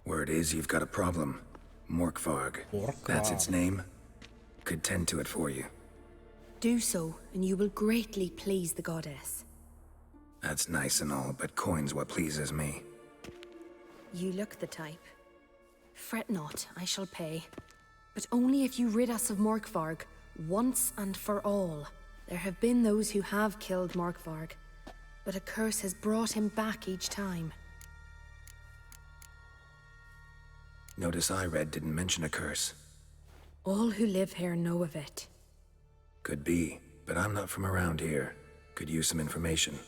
Word is you've got a problem. Morkvarg. That's its name? Could tend to it for you. Do so, and you will greatly please the goddess. That's nice and all, but coin's what pleases me. You look the type. Fret not, I shall pay. But only if you rid us of Morkvarg, once and for all. There have been those who have killed Morkvarg, but a curse has brought him back each time. Notice I read didn't mention a curse. All who live here know of it. Could be, but I'm not from around here. Could use some information.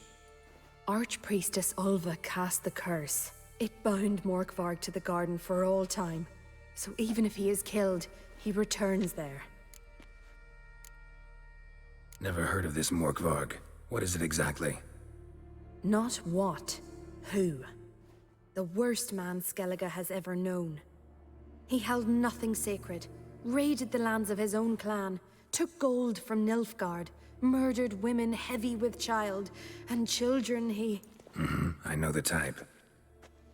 Archpriestess Ulva cast the curse. It bound Morkvarg to the garden for all time. So even if he is killed, he returns there. Never heard of this Morkvarg. What is it exactly? Not what, who. The worst man Skellige has ever known. He held nothing sacred, raided the lands of his own clan, took gold from Nilfgaard, murdered women heavy with child, and children he... I know the type.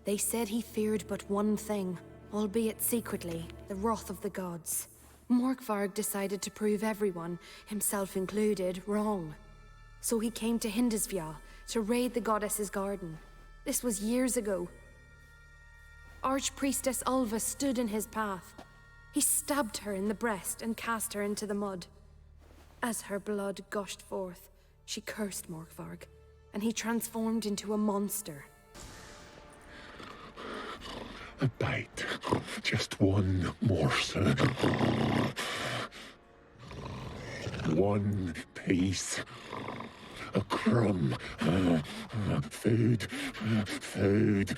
They said he feared but one thing, albeit secretly, the wrath of the gods. Morkvarg decided to prove everyone, himself included, wrong. So he came to Hindisfjall to raid the goddess's garden. This was years ago. Archpriestess Ulva stood in his path. He stabbed her in the breast and cast her into the mud. As her blood gushed forth, she cursed Morkvarg, and he transformed into a monster. A bite. Just one morsel. One piece. A crumb. Food. Food.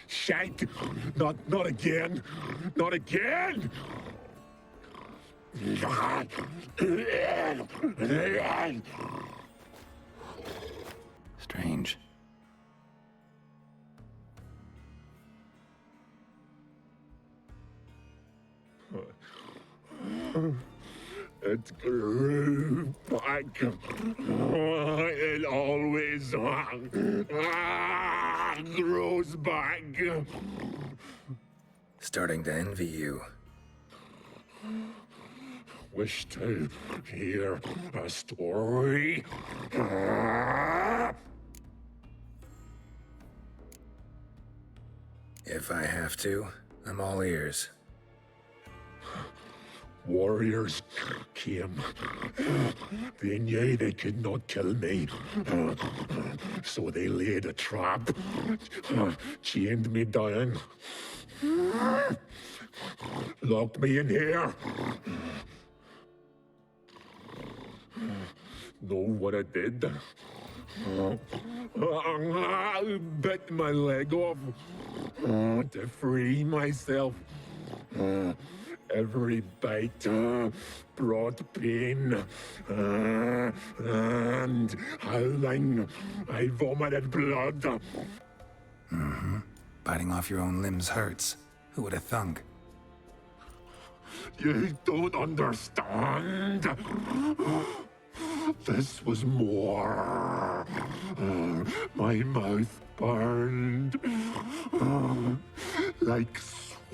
Shite. Not again. Not again. Strange. It grew back. It always grows back. Starting to envy you. Wish to hear a story? If I have to, I'm all ears. Warriors came. They knew they could not kill me. So they laid a trap. Chained me down. Locked me in here. Know what I did? Bit my leg off to free myself. Every bite brought pain and howling. I vomited blood. Biting off your own limbs hurts. Who would have thunk? You don't understand. This was more. My mouth burned like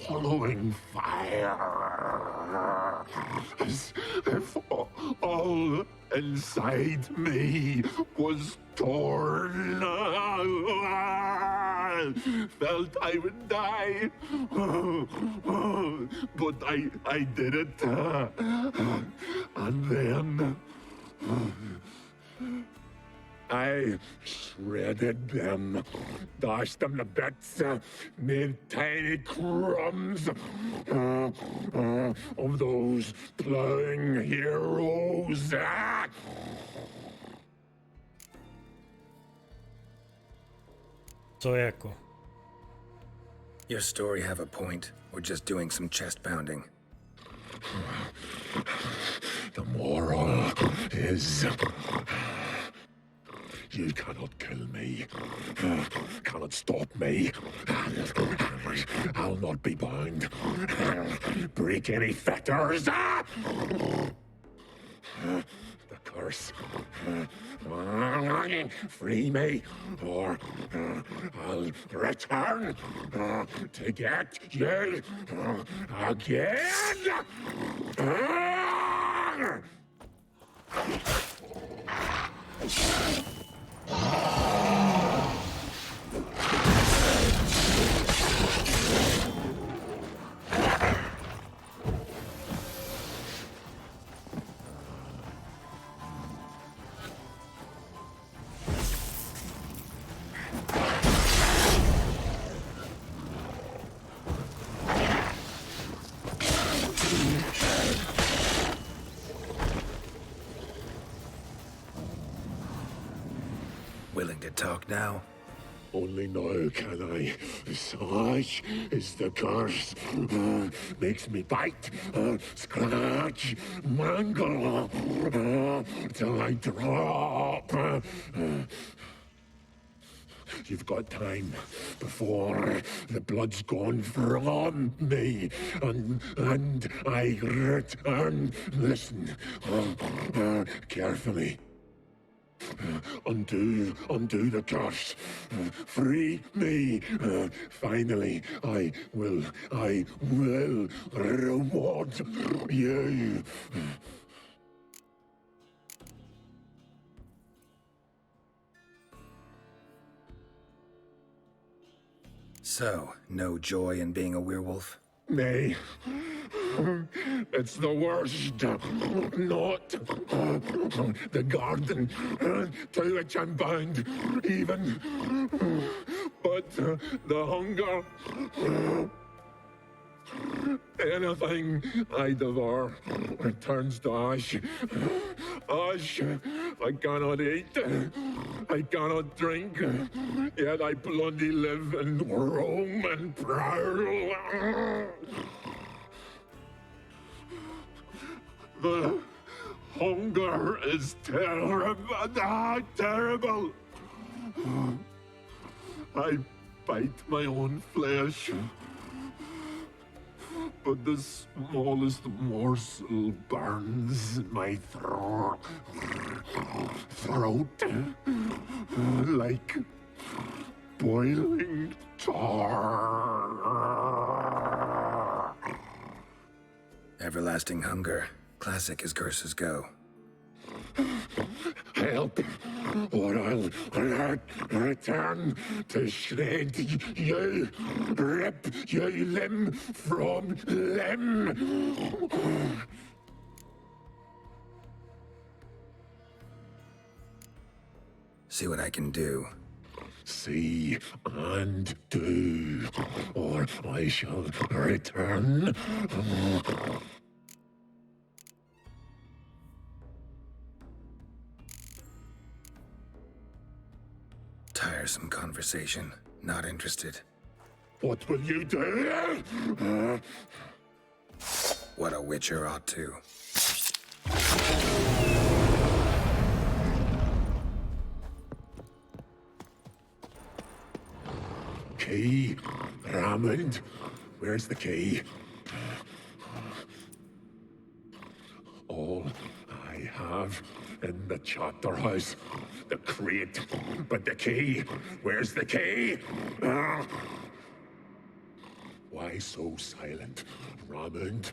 swallowing fire. As if all inside me was torn. Felt I would die. But I did it. And then I shredded them, dashed them to bits, made tiny crumbs of those plowing heroes. Co jako? Your story have a point, or just doing some chest pounding? The moral is... You cannot kill me, cannot stop me, and I'll not be bound. Break any fetters. The curse. Free me, or I'll return to get you again. Willing to talk now? Only now can I. Such is the curse. Makes me bite, scratch, mangle, till I drop. You've got time before the blood's gone from me, and I return. Listen, carefully. Undo the curse. Free me. Finally, I will reward you. So, no joy in being a werewolf? Nay. It's the worst. Not the garden to which I'm bound, even. But the hunger. Anything I devour turns to ash. Ash. I cannot eat. I cannot drink. Yet I bloody live and roam and prowl. The hunger is terrible. I bite my own flesh, but the smallest morsel burns in my throat like boiling tar. Everlasting hunger. Classic as curses go. Help, or I'll return to shred you, rip you limb from limb. See what I can do. See and do, or I shall return. Tiresome conversation. Not interested. What will you do? What a witcher ought to. Key, Raymond. Where's the key? All I have in the chapter house, the crate, but the key. Where's the key? Why so silent, Raymond?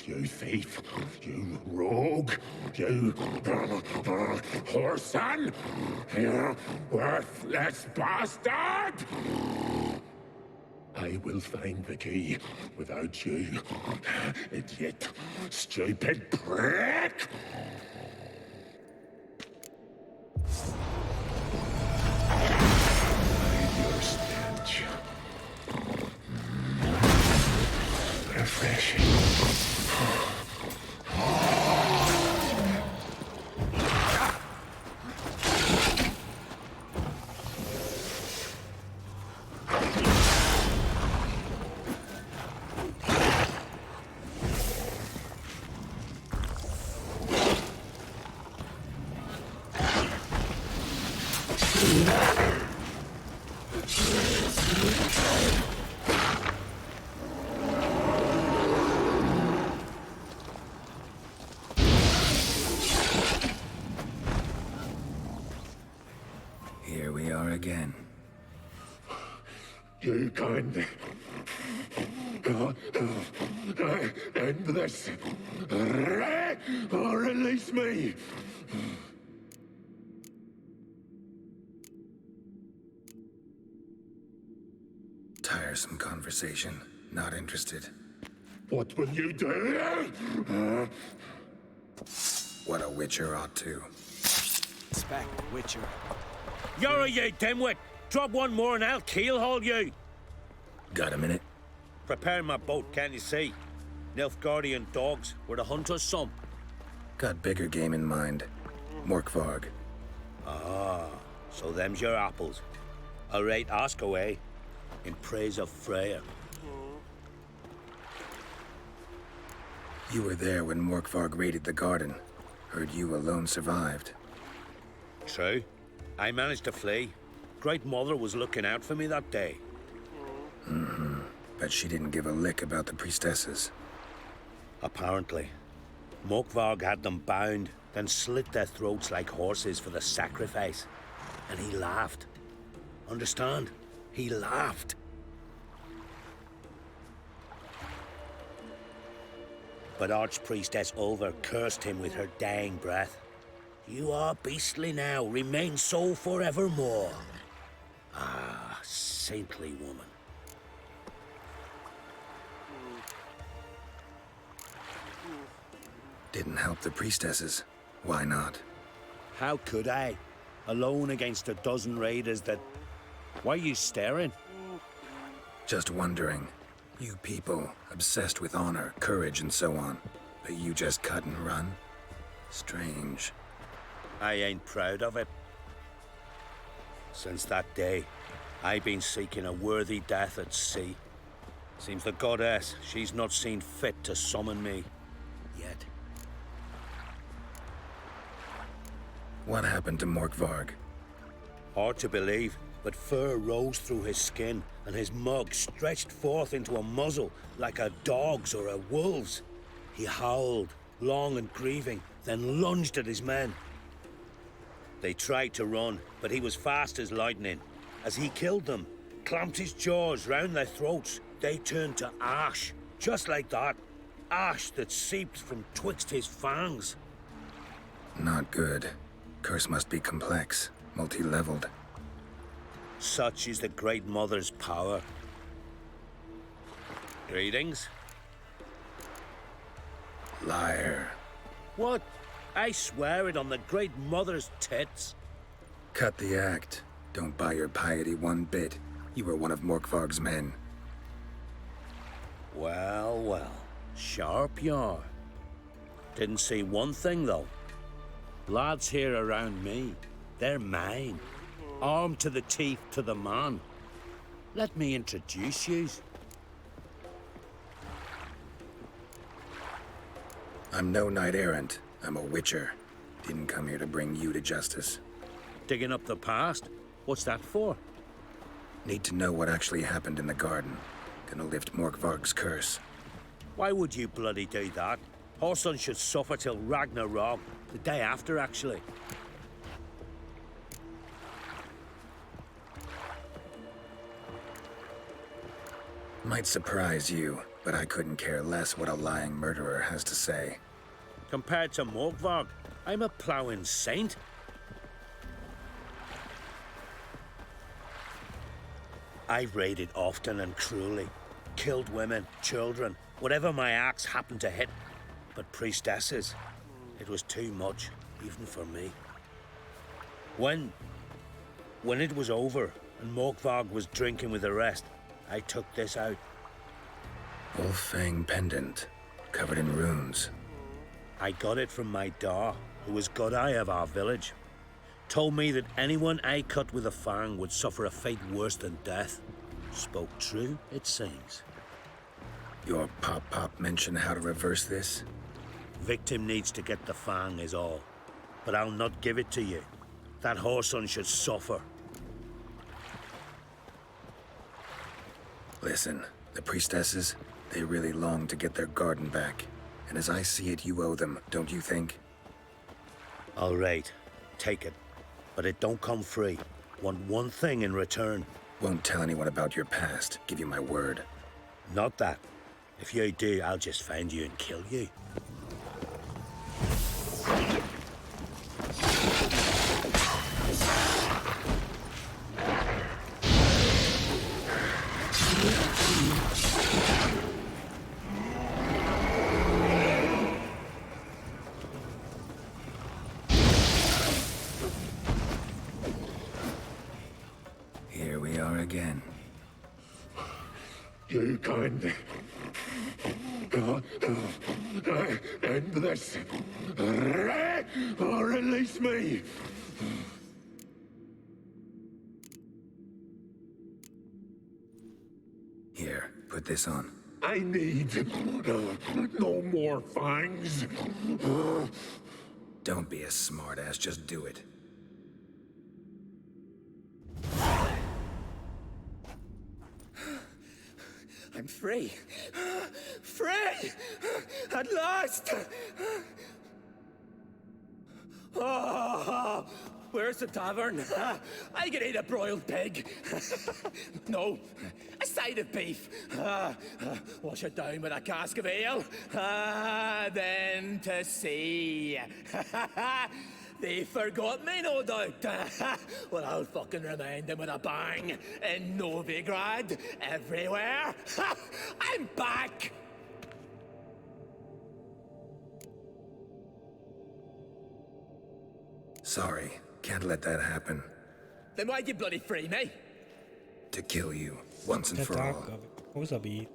You thief, you rogue, you whoreson, you worthless bastard! I will find the key without you, idiot, stupid prick! Your stench. Refreshing. Here we are again. You can end this, or release me. Tiresome conversation. Not interested. What will you do? What a witcher ought to. Respect, Witcher. You're a ye dimwit! Drop one more and I'll keelhaul you! Got a minute? Prepare my boat, can't you see? Nilfgaardian dogs were to hunt us some. Got bigger game in mind. Morkvarg. Ah, so them's your apples. All right, ask away. In praise of Freya. You were there when Morkvarg raided the garden. Heard you alone survived. True. I managed to flee. Great Mother was looking out for me that day. But she didn't give a lick about the priestesses. Apparently. Morkvarg had them bound, then slit their throats like horses for the sacrifice. And he laughed. Understand? He laughed. But Archpriestess Ulver cursed him with her dying breath. You are beastly now, remain so forevermore. Ah, saintly woman. Didn't help the priestesses. Why not? How could I? Alone against a dozen raiders that... Why are you staring? Just wondering. You people, obsessed with honor, courage, and so on. But you just cut and run? Strange. I ain't proud of it. Since that day, I've been seeking a worthy death at sea. Seems the goddess, she's not seen fit to summon me. Yet. What happened to Morkvarg? Hard to believe, but fur rose through his skin, and his mug stretched forth into a muzzle like a dog's or a wolf's. He howled, long and grieving, then lunged at his men. They tried to run, but he was fast as lightning. As he killed them, clamped his jaws round their throats, they turned to ash, just like that. Ash that seeped from twixt his fangs. Not good. Curse must be complex, multi-leveled. Such is the Great Mother's power. Greetings. Liar. What? I swear it on the Great Mother's tits. Cut the act. Don't buy your piety one bit. You were one of Morkvarg's men. Well, well. Sharp you are. Didn't see one thing, though. Lads here around me, they're mine. Armed to the teeth to the man. Let me introduce yous. I'm no knight-errant. I'm a witcher. Didn't come here to bring you to justice. Digging up the past? What's that for? Need to know what actually happened in the garden. Gonna lift Morkvarg's curse. Why would you bloody do that? Horson should suffer till Ragnarok. The day after, actually. Might surprise you, but I couldn't care less what a lying murderer has to say. Compared to Morkvarg, I'm a ploughing saint. I've raided often and cruelly. Killed women, children, whatever my axe happened to hit. But priestesses, it was too much, even for me. When it was over and Morkvarg was drinking with the rest, I took this out. Wolf-fang pendant, covered in runes. I got it from my da, who was godeye of our village. Told me that anyone I cut with a fang would suffer a fate worse than death. Spoke true, it seems. Your pop-pop mentioned how to reverse this? Victim needs to get the fang is all. But I'll not give it to you. That whoreson should suffer. Listen, the priestesses, they really long to get their garden back. And as I see it, you owe them, don't you think? All right, take it. But it don't come free. Want one thing in return. Won't tell anyone about your past. Give you my word. Not that. If you do, I'll just find you and kill you. Here we are again. You can end this or release me. Here, put this on. I need no more fangs. Don't be a smartass, just do it. I'm free. Free! At last! Oh, where's the tavern? I can eat a broiled pig. No, a side of beef. Wash it down with a cask of ale. Then to sea. They forgot me, no doubt. Well, I'll fucking remind them with a bang. In Novigrad, everywhere. I'm back! Sorry, can't let that happen. Then why'd you bloody free me? To kill you, once and To for all. tak, aby ho zabít.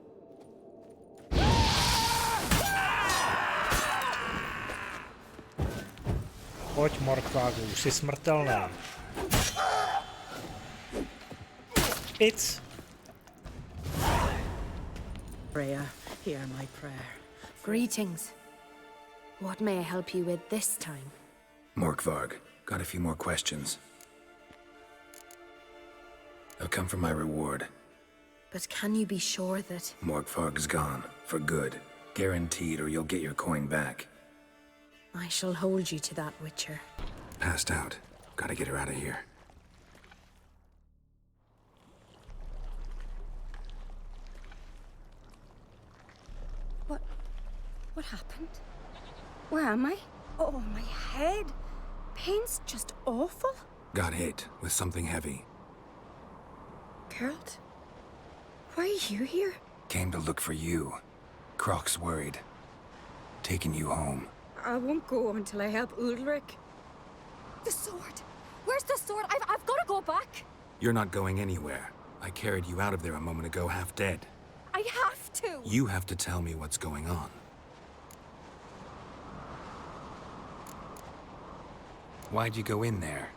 Pojď, Morkvágu, už jsi smrtelný. It's. Freya, hear my prayer. Greetings. What may I help you with this time? Morkvarg, got a few more questions. They'll come from my reward. But can you be sure that... Morkvarg's gone, for good. Guaranteed, or you'll get your coin back. I shall hold you to that, Witcher. Passed out. Gotta get her out of here. What happened? Where am I? Oh, my head. Pain's just awful. Got hit with something heavy. Geralt, why are you here? Came to look for you. Croc's worried. Taking you home. I won't go until I help Ulrich. The sword! Where's the sword? I've got to go back! You're not going anywhere. I carried you out of there a moment ago, half dead. I have to! You have to tell me what's going on. Why'd you go in there?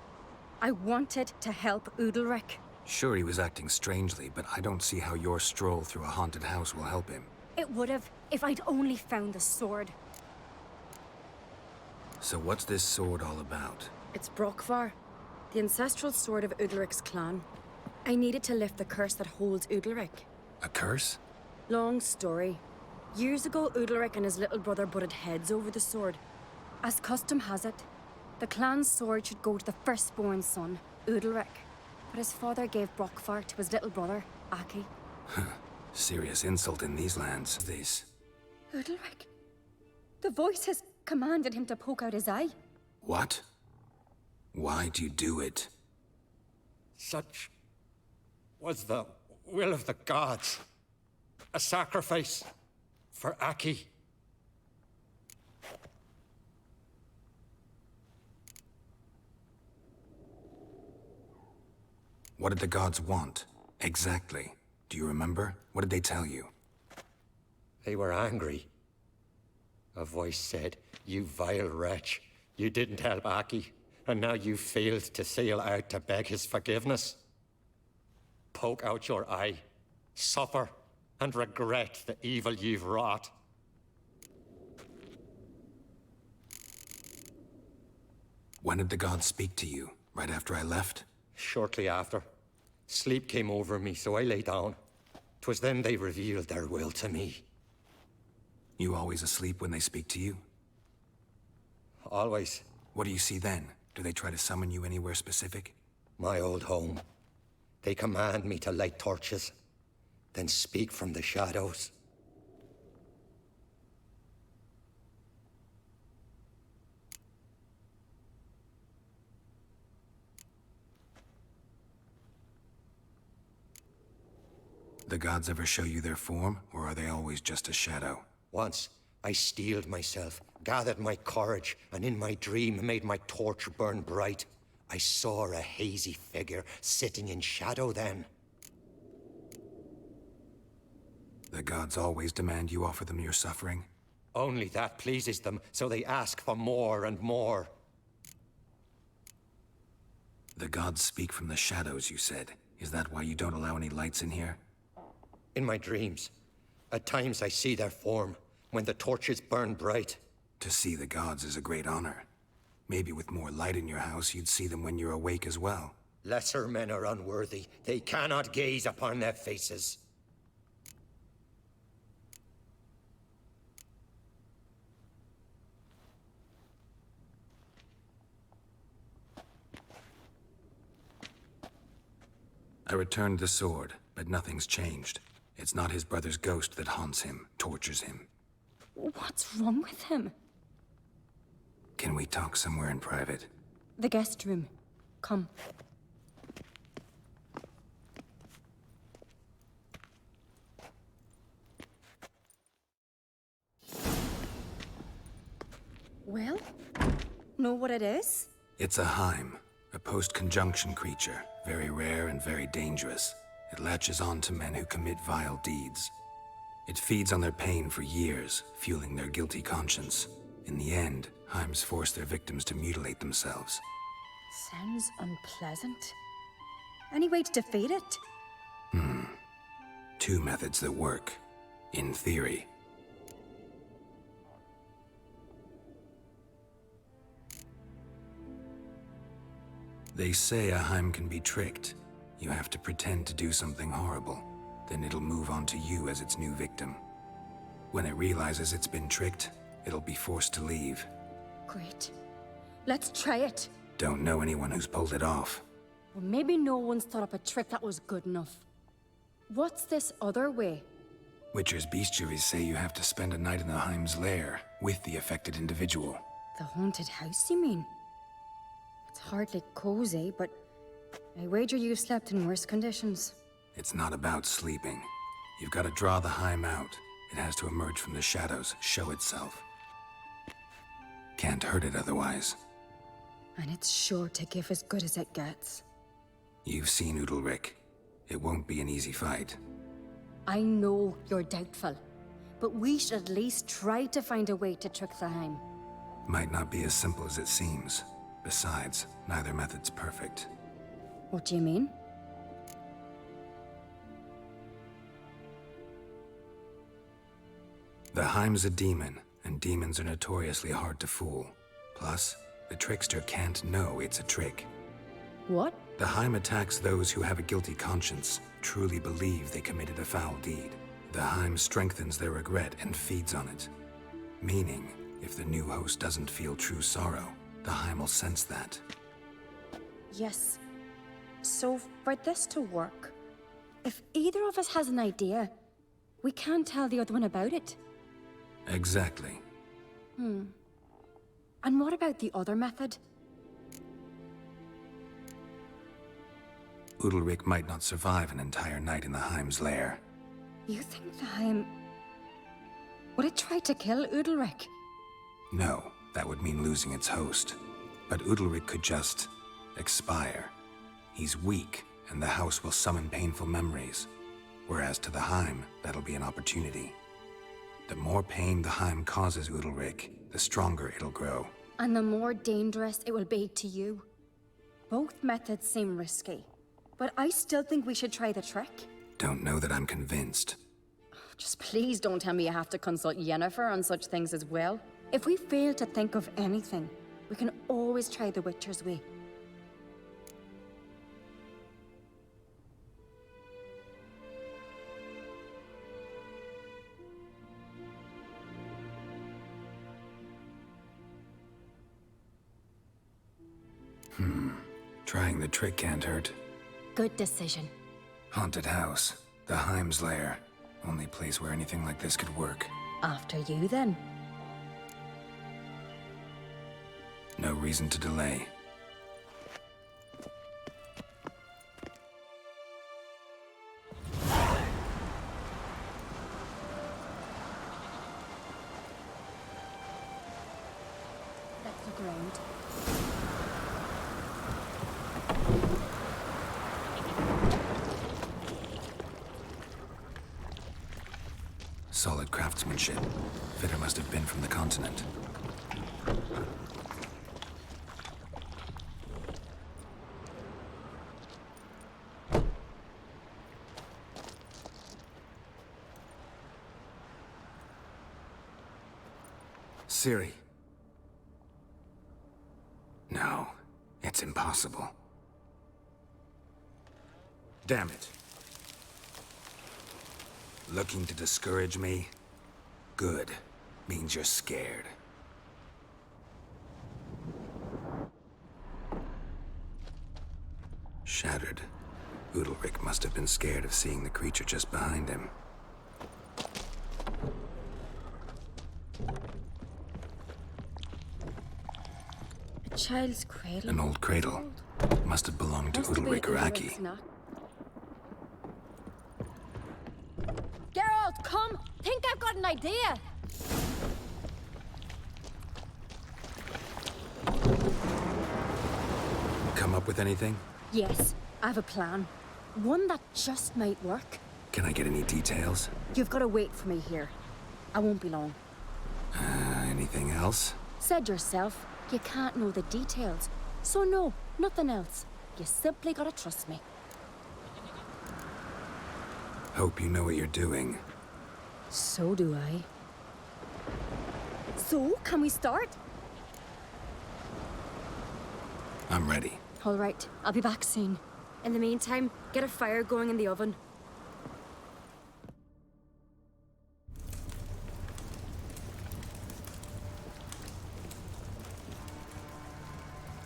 I wanted to help Ulrich. Sure, he was acting strangely, but I don't see how your stroll through a haunted house will help him. It would have if I'd only found the sword. So what's this sword all about? It's Brokvar, the ancestral sword of Udalric's clan. I needed to lift the curse that holds Udalric. A curse? Long story. Years ago, Udalric and his little brother butted heads over the sword. As custom has it, the clan's sword should go to the firstborn son, Udalric. But his father gave Brokvar to his little brother, Aki. Serious insult in these lands. This. Udalric? The voices commanded him to poke out his eye. What? Why'd you do it? Such was the will of the gods. A sacrifice for Aki. What did the gods want? Exactly. Do you remember? What did they tell you? They were angry. A voice said, "You vile wretch, you didn't help Aki, and now you failed to sail out to beg his forgiveness. Poke out your eye, suffer, and regret the evil you've wrought." When did the gods speak to you? Right after I left? Shortly after, sleep came over me, so I lay down. 'Twas then they revealed their will to me. You always asleep when they speak to you? Always. What do you see then? Do they try to summon you anywhere specific? My old home. They command me to light torches, then speak from the shadows. The gods ever show you their form, or are they always just a shadow? Once, I steeled myself, gathered my courage, and in my dream made my torch burn bright. I saw a hazy figure sitting in shadow then. The gods always demand you offer them your suffering? Only that pleases them, so they ask for more and more. The gods speak from the shadows, you said. Is that why you don't allow any lights in here? In my dreams, at times I see their form, when the torches burn bright. To see the gods is a great honor. Maybe with more light in your house, you'd see them when you're awake as well. Lesser men are unworthy. They cannot gaze upon their faces. I returned the sword, but nothing's changed. It's not his brother's ghost that haunts him, tortures him. What's wrong with him? Can we talk somewhere in private? The guest room. Come. Well, know what it is? It's a HYM, a post-conjunction creature, very rare and very dangerous. It latches on to men who commit vile deeds. It feeds on their pain for years, fueling their guilty conscience. In the end, HYMs force their victims to mutilate themselves. Sounds unpleasant. Any way to defeat it? Two methods that work, in theory. They say a HYM can be tricked. You have to pretend to do something horrible. Then it'll move on to you as its new victim. When it realizes it's been tricked, it'll be forced to leave. Great. Let's try it. Don't know anyone who's pulled it off. Well, maybe no one's thought up a trick that was good enough. What's this other way? Witcher's bestiaries say you have to spend a night in the HYM's lair with the affected individual. The haunted house, you mean? It's hardly cozy, but I wager you've slept in worse conditions. It's not about sleeping. You've got to draw the HYM out. It has to emerge from the shadows, show itself. Can't hurt it otherwise. And it's sure to give as good as it gets. You've seen Udalric. It won't be an easy fight. I know you're doubtful, but we should at least try to find a way to trick the HYM. Might not be as simple as it seems. Besides, neither method's perfect. What do you mean? The HYM's a demon, and demons are notoriously hard to fool. Plus, the trickster can't know it's a trick. What? The HYM attacks those who have a guilty conscience, truly believe they committed a foul deed. The HYM strengthens their regret and feeds on it. Meaning, if the new host doesn't feel true sorrow, the HYM will sense that. Yes. So, for this to work, if either of us has an idea, we can't tell the other one about it. Exactly. And what about the other method? Udalric might not survive an entire night in the HYM's lair. You think the HYM... would it try to kill Udalric? No, that would mean losing its host. But Udalric could just expire. He's weak, and the house will summon painful memories. Whereas to the HYM, that'll be an opportunity. The more pain the HYM causes Udalric, the stronger it'll grow. And the more dangerous it will be to you. Both methods seem risky, but I still think we should try the trick. Don't know that I'm convinced. Just please don't tell me you have to consult Yennefer on such things as well. If we fail to think of anything, we can always try the Witcher's way. Trying the trick can't hurt. Good decision. Haunted house. The HYM's lair. Only place where anything like this could work. After you, then. No reason to delay. Let's look around. Solid craftsmanship. Fitter must have been from the continent. Ciri. No, it's impossible. Damn it. Looking to discourage me? Good. Means you're scared. Shattered. Udalryk must have been scared of seeing the creature just behind him. A child's cradle. An old cradle. Must have belonged to Udalryk or Aki. Geralt, come! Think I've got an idea! Come up with anything? Yes, I have a plan. One that just might work. Can I get any details? You've got to wait for me here. I won't be long. Anything else? Said yourself, you can't know the details. So no, nothing else. You simply gotta trust me. Hope you know what you're doing. So do I. So, can we start? I'm ready. All right, I'll be back soon. In the meantime, get a fire going in the oven.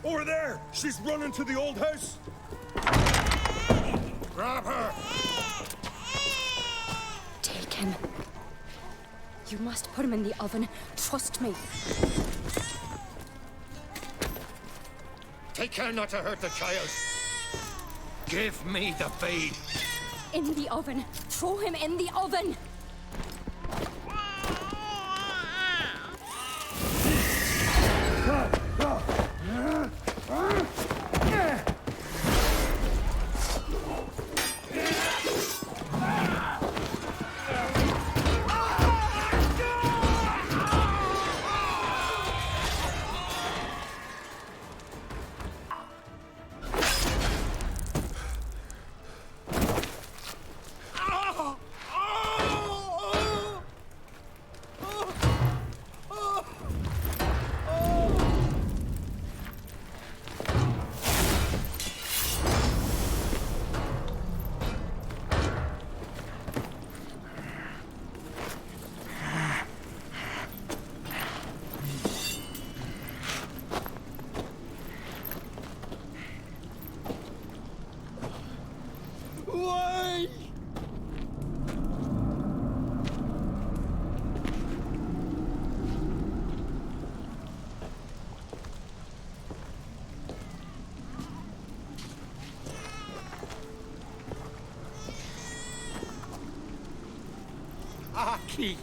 Over there! She's running to the old house! Grab her! Take him. You must put him in the oven. Trust me. Take care not to hurt the child. Give me the babe. In the oven. Throw him in the oven. Aki!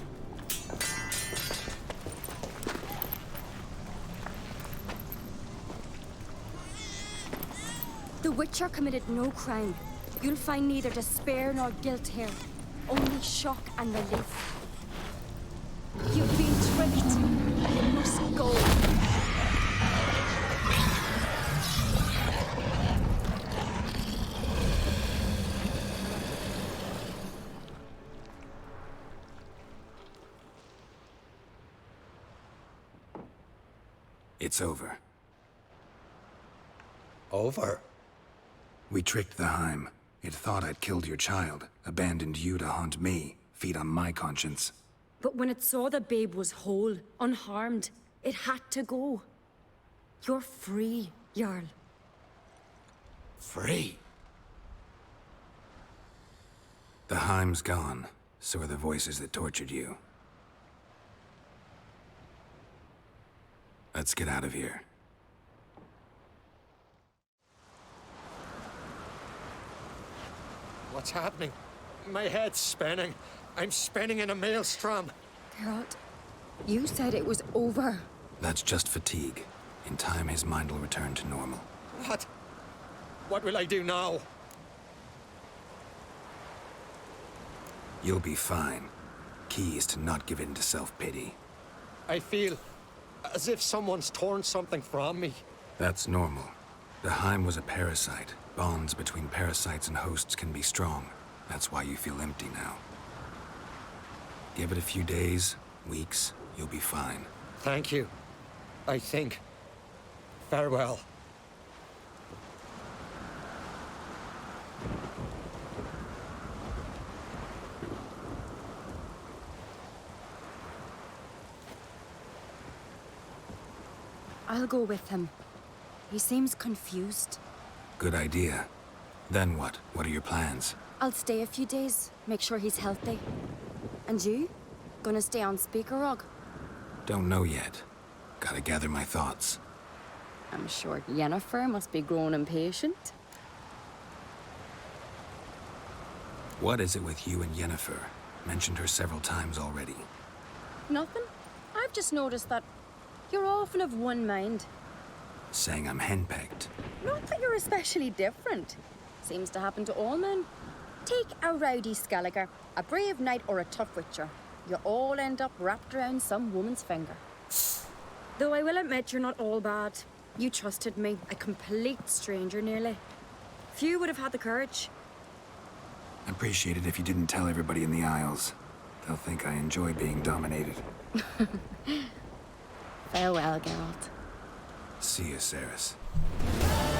The Witcher committed no crime. You'll find neither despair nor guilt here. Only shock and relief. You've been tricked. You must go. It's over. Over? We tricked the HYM. It thought I'd killed your child, abandoned you to haunt me, feed on my conscience. But when it saw the babe was whole, unharmed, it had to go. You're free, Jarl. Free? The HYM's gone, so are the voices that tortured you. Let's get out of here. What's happening? My head's spinning. I'm spinning in a maelstrom. Geralt, you said it was over. That's just fatigue. In time, his mind will return to normal. What? What will I do now? You'll be fine. Key is to not give in to self-pity. I feel as if someone's torn something from me. That's normal. The HYM was a parasite. Bonds between parasites and hosts can be strong. That's why you feel empty now. Give it a few days, weeks, you'll be fine. Thank you. I think. Farewell. I'll go with him. He seems confused. Good idea. Then what? What are your plans? I'll stay a few days, make sure he's healthy. And you? Gonna stay on Speaker Rog? Don't know yet. Gotta gather my thoughts. I'm sure Yennefer must be growing impatient. What is it with you and Yennefer? Mentioned her several times already. Nothing. I've just noticed that you're often of one mind. Saying I'm henpecked. Not that you're especially different. Seems to happen to all men. Take a rowdy Skelliger, a brave knight or a tough witcher. You all end up wrapped around some woman's finger. Though I will admit you're not all bad. You trusted me, a complete stranger nearly. Few would have had the courage. I'd appreciate it if you didn't tell everybody in the Isles. They'll think I enjoy being dominated. Farewell, Geralt. See you, Ceres.